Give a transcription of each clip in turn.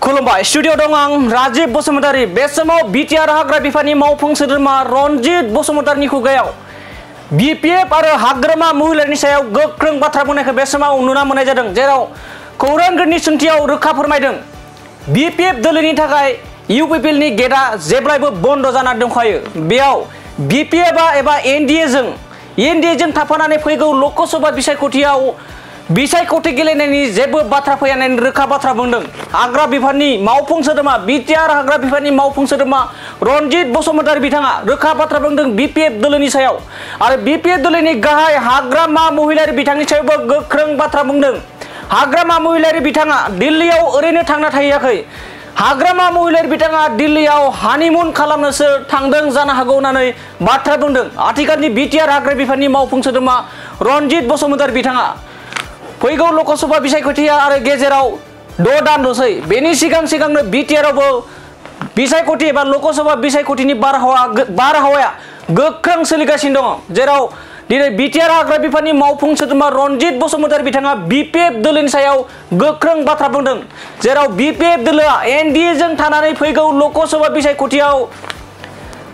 खुलुमबाय स्टुडिअ दं आं राजीव बसुमतारी। बे समाव बिटिआर हाग्रा बिफाननि मावफुं सोद्रोमा रनजित बसुमतारीनि खुगायाव बिपिएफ आरो हाग्रामा महिलानि सायाव गोख्रों बाथ्रा बुंनायखौ बे समाव नुना मोननाय जादों, जेराव खौरांगिरिनि सोंथियाव रोखा फोरमायदों बिपिएफ दोलोनि थाखाय इउपिपिएलनि गेटआ जेब्लायबो बन्द जाना दंखायो। बेयाव बिपिएफआ एबा एनडिएजों थाफानानै फैगौ लकसभा बिसायख'थि गेलेनायनि जेबो बाथ्रा फैया होननानै रोखा बाथ्रा बुंदों हाग्रा बिफाननि मावफुं सोद्रोमा बिटिआर हाग्रा बिफाननि मावफुं सोद्रोमा रनजित बसुमतारी बिथाङा रोखा बाथ्रा बुंदों बिपिएफ दोलोनि सायाव। आरो बिपिएफ दोलोनि गाहाय हाग्रामा महिलारि बिथांनि सायावबो गोख्रों बाथ्रा बुंदों। हाग्रामा महिलारि बिथाङा दिल्लीयाव ओरैनो थांना थाहैयाखै। हाग्रामा महिलारि बिथाङा दिल्लीयाव हानिमुन खालामनोसो थांदों जानो हागौ होननानै बाथ्रा बुंदों आथिखालनि बिटिआर हाग्रा बिफाननि मावफुं सोद्रोमा रनजित बसुमतारी बिथाङा। फैगौ लकसभा बिसायख'थिया आरो गेजेराव 6 दानल'सै। बेनि सिगांनो बिटिआरआवबो बिसायख'थि एबा लकसभा बिसायख'थिनि बारहावाया गोख्रों सोलिगासिनो दङ, जेराव दिनै बिटिआर हाग्रा बिफाननि मावफुं सोद्रोमा रनजित बसुमतारी बिथाङा बिपिएफ दोलोनि सायाव गोख्रों बाथ्रा बुंदों, जेराव बिपिएफ दोलोआ एनडिएजों थानानै फैगौ लकसभा बिसायख'थियाव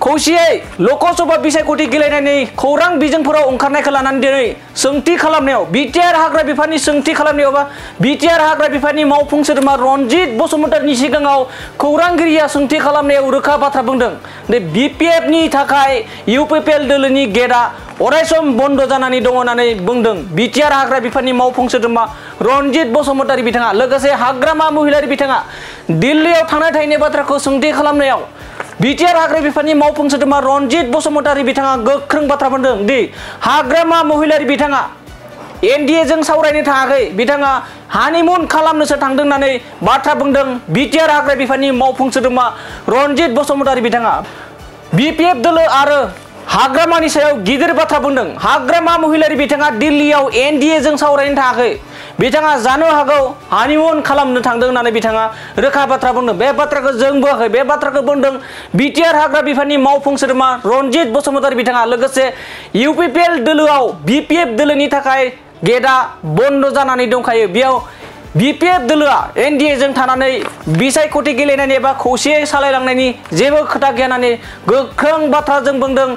खौसेयै लकसभा बिसायख'थि गेलेनायनि खौरां बिजोंफोराव ओंखारनायखौ लानानै दिनै सोंथि खालामनायाव बिटिआर हाग्रा बिफाननि सोंथि खालामनायाव बा बिटिआर हाग्रा बिफाननि मावफुं सोद्रोमा रनजित बसुमतारीनि सिगाङाव खौरांगिरिया सोंथि खालामनायाव रोखा बाथ्रा बुंदों दे बिपिएफनि थाखाय इउपिपिएल दोलोनि गेटआ अरायसम बन्द जानानै दङ होननानै बुंदों बिटिआर हाग्रा बिफाननि मावफुं सोद्रोमा रनजित बसुमतारी बिथाङा। लोगोसे हाग्रामा महिलारि बिथाङा दिल्लीयाव थांना थाहैनाय बाथ्राखौ सोंथि खालामनायाव बिटिआर हाग्रा बिफाननि मावफुं सोद्रोमा रनजित बसुमतारी बिथाङा गोख्रों बाथ्रा बुंदों दि हाग्रामा महिलारि बिथाङा एनडिएजों सावरायनो थाङाखै, बिथाङा हानिमुन खालामनोसो थांदों होननानै बाथ्रा बुंदों बिटिआर हाग्रा बिफाननि मावफुं सोद्रोमा रनजित बसुमतारी बिथाङा। बिपिएफ दोलो आरो हाग्रामानि सायाव गिदिर बाथ्रा बुंदों। हाग्रामा महिलारि बिथाङा दिल्लीयाव एनडिएजों सावरायनो थाङाखै, बिथाङा जानो हागौ हानिमुन खालामनो थांदों होननानै बिथाङा रोखा बाथ्रा बुंदों। बे बाथ्राखौ जों बुङाखै, बे बाथ्राखौ बुंदों बिटिआर हाग्रा बिफाननि मावफुं सोद्रोमा रनजित बसुमतारी बिथाङा। लोगोसे इउपिपिएल दोलोआव बिपिएफ दोलोनि थाखाय गेटआ बन्द जानानै दंखायो। बेयाव बिपिएफ दोलोआ एनडिएजों थानानै बिसायख'थि गेलेनायनि एबा खौसेयै सालायलांनायनि जेबो खोथा गैया होननानै गोख्रों बाथ्राजों बुंदों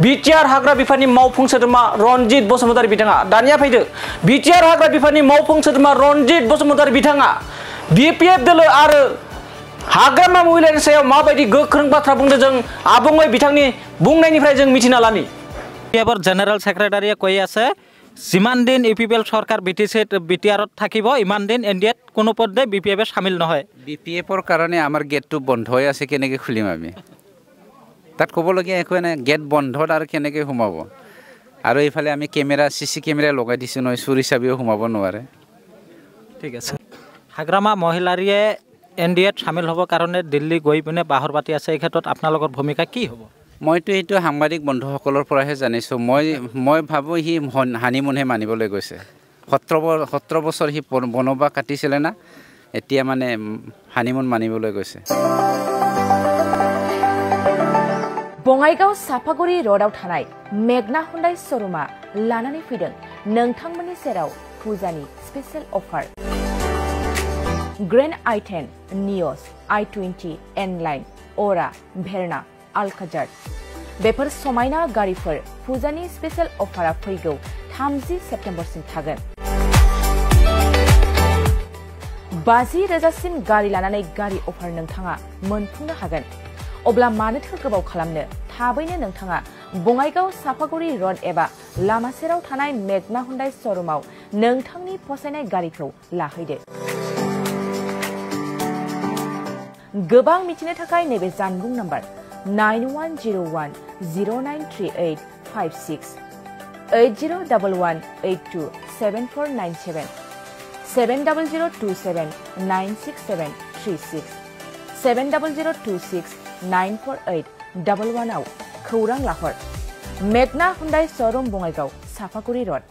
बिटिआर हाग्रा बिफाननि मावफुं सोद्रोमा रनजित बसुमतारी बिथाङा। दानिया फैदो बिटिआर हाग्रा बिफाननि मावफुं सोद्रोमा रनजित बसुमतारी बिथाङा बिपिएफ दोलो आरो हाग्रामा महिलानि सायाव माबायदि गोख्रों बाथ्रा बुंदों जों आबुङै बिथांनि बुंनायनिफ्राय जों मिथिना लानि। बिपिएफर जेनेरेल सेक्रेटारिये কৈ আছে जिমান দিন ইউপিপিএল চৰকাৰ বিটিআৰত থাকিব ইমান দিন এনডিএত কোনো পদে বিপিএফে সামিল নহয়। বিপিএফৰ কাৰণে আমাৰ গেটটো বন্ধ হৈ আছে, কেনেকৈ খুলিম আমি? তাত ক'বলগীয়া একো নাই, গেট বন্ধত আৰু কেনেকৈ সোমাব? আৰু এইফালে আমি চিচি কেমেৰা লগাই দিছোঁ নহয়, চুৰি চাবিও সোমাব নোৱাৰে। ঠিক আছে, হাগ্ৰামা মহিলাৰীয়ে এনডিএত সামিল হ'বৰ কাৰণে দিল্লী গৈ পিনে বাহৰ পাতি আছে, এই ক্ষেত্ৰত আপোনালোকৰ ভূমিকা কি হ'ব? মইতো এইটো সাংবাদিক বন্ধুসকলৰ পৰাহে জানিছোঁ। মই ভাবোঁ সি হানিমুনহে মানিবলৈ গৈছে। 17 বছৰ সি বনবাস কাটিছিলে না, এতিয়া মানে হানিমুন মানিবলৈ গৈছে। बङाइगाव साफागुरि र'डआव थानाय मेगना हुन्डाइ श'रुमा लानानै फैदों नोंथांमोननि सेराव फुजानि स्पेशल अफार। ग्रेन्ड i10, नियस, i20, एनलाइन, अरा, भेरना, आलकाजार बेफोर समायना गारिफोर फुजानि स्पेशल अफारा फैगौ 30 सेप्तेम्बरसिम थागोन। 50,000सिम गारि लानानै गारि अफार नोंथाङा मोनफुंनो हागोन। अब्ला मानोथो गोबाव खालामनो, थाबैनो नोंथाङा बङाइगाव साफागुरि र'ड एबा लामा सेराव थानाय मेगना हुन्डाइ श'रुमाव नोंथांनि फसायनाय गारिखौ लाहैदो। गोबां मिथिनो थाखाय नैबे जानबुं नाम्बार 9101093856 8011827497 700279673 70026948111 आव खौरां लाहर। मेगना हुन्डाइ श'रुम बङाइगाव साफागुरि र'ड।